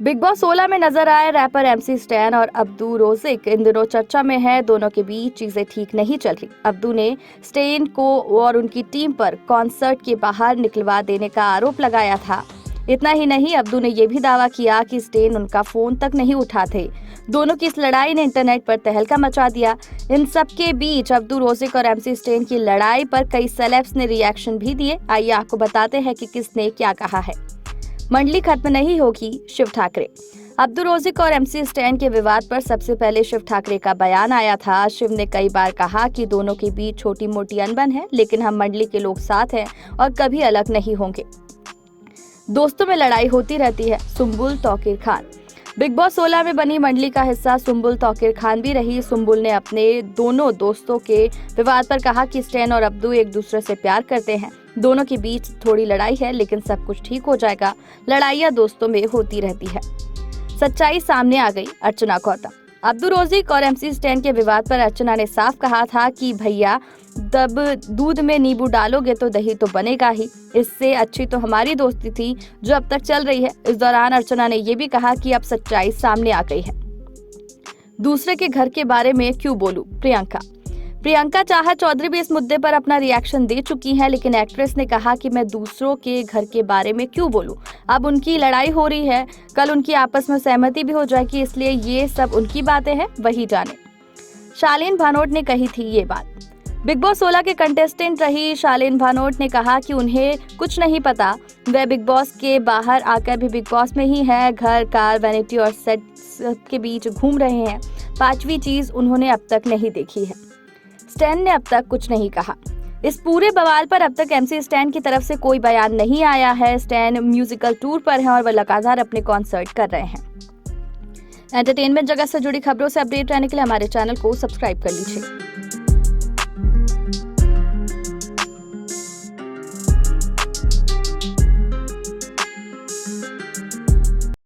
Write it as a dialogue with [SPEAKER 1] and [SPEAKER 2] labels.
[SPEAKER 1] Big boss 16 में नजर आए रैपर एमसी स्टैन और अब्दू रोजिक इन दिनों चर्चा में है। दोनों के बीच चीजें ठीक नहीं चल रही। अब्दू ने स्टैन को और उनकी टीम पर कॉन्सर्ट के बाहर निकलवा देने का आरोप लगाया था। इतना ही नहीं, अब्दू ने यह भी दावा किया कि स्टैन उनका फोन तक नहीं उठाते। दोनों की इस लड़ाई ने इंटरनेट पर तहलका मचा दिया। इन सब के बीच अब्दू रोजिक और एमसी स्टैन की लड़ाई पर कई सेलेब्स ने रिएक्शन भी दिए। आइए आपको बताते हैं कि किसने क्या कहा है। मंडली खत्म नहीं होगी, शिव ठाकरे। अब्दू रोजिक और एमसी स्टैन के विवाद पर सबसे पहले शिव ठाकरे का बयान आया था। शिव ने कई बार कहा कि दोनों के बीच छोटी मोटी अनबन है, लेकिन हम मंडली के लोग साथ हैं और कभी अलग नहीं होंगे। दोस्तों में लड़ाई होती रहती है। सुंबुल तौकीर खान। बिग बॉस 16 में बनी मंडली का हिस्सा सुंबुल तौकीर खान भी रही। सुंबुल ने अपने दोनों दोस्तों के विवाद पर कहा कि स्टैन और अब्दू एक दूसरे से प्यार करते हैं। दोनों के बीच थोड़ी लड़ाई है, लेकिन सब कुछ ठीक हो जाएगा। लड़ाइयाँ दोस्तों में होती रहती है। सच्चाई सामने आ गई। अर्चना गौतम। अब्दू रोजिक और एमसी स्टैन के विवाद पर अर्चना ने साफ कहा था कि भैया, जब दूध में नींबू डालोगे तो दही तो बनेगा ही। इससे अच्छी तो हमारी दोस्ती थी जो अब तक चल रही है। इस दौरान अर्चना ने यह भी कहा कि अब सच्चाई सामने आ गई है। दूसरे के घर के बारे में क्यों बोलूं? प्रियंका चाहत चौधरी भी इस मुद्दे पर अपना रिएक्शन दे चुकी हैं, लेकिन एक्ट्रेस ने कहा कि मैं दूसरों के घर के बारे में क्यों बोलूं। अब उनकी लड़ाई हो रही है, कल उनकी आपस में सहमति भी हो जाएगी, इसलिए ये सब उनकी बातें हैं, वही जाने। शालीन भानोट ने कही थी ये बात। बिग बॉस 16 के कंटेस्टेंट रही शालीन भानोट ने कहा कि उन्हें कुछ नहीं पता। वह बिग बॉस के बाहर आकर भी बिग बॉस में ही है। घर, कार, वैनिटी और सेट के बीच घूम रहे हैं। पांचवी चीज उन्होंने अब तक नहीं देखी है। स्टैन ने अब तक कुछ नहीं कहा। इस पूरे बवाल पर अब तक एमसी स्टैन की तरफ से कोई बयान नहीं आया है। स्टैन म्यूजिकल टूर पर हैं और वह लगातार अपने कॉन्सर्ट कर रहे हैं। एंटरटेनमेंट जगत से जुड़ी खबरों से अपडेट रहने के लिए हमारे चैनल को सब्सक्राइब कर लीजिए।